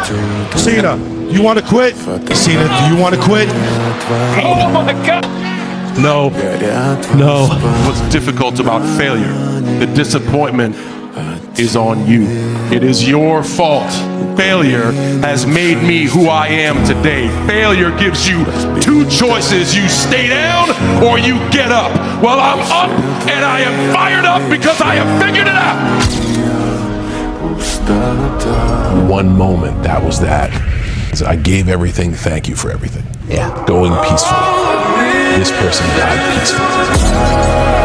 Cena, you want to quit? Cena, do you want to quit? Oh my God! No, no. What's difficult about failure? The disappointment is on you. It is your fault. Failure has made me who I am today. Failure gives you two choices. You stay down or you get up. Well, I'm up and I am fired up because I have figured it out. One moment, that was that. I gave everything, thank you for everything. Yeah. Going peacefully. This person died peacefully.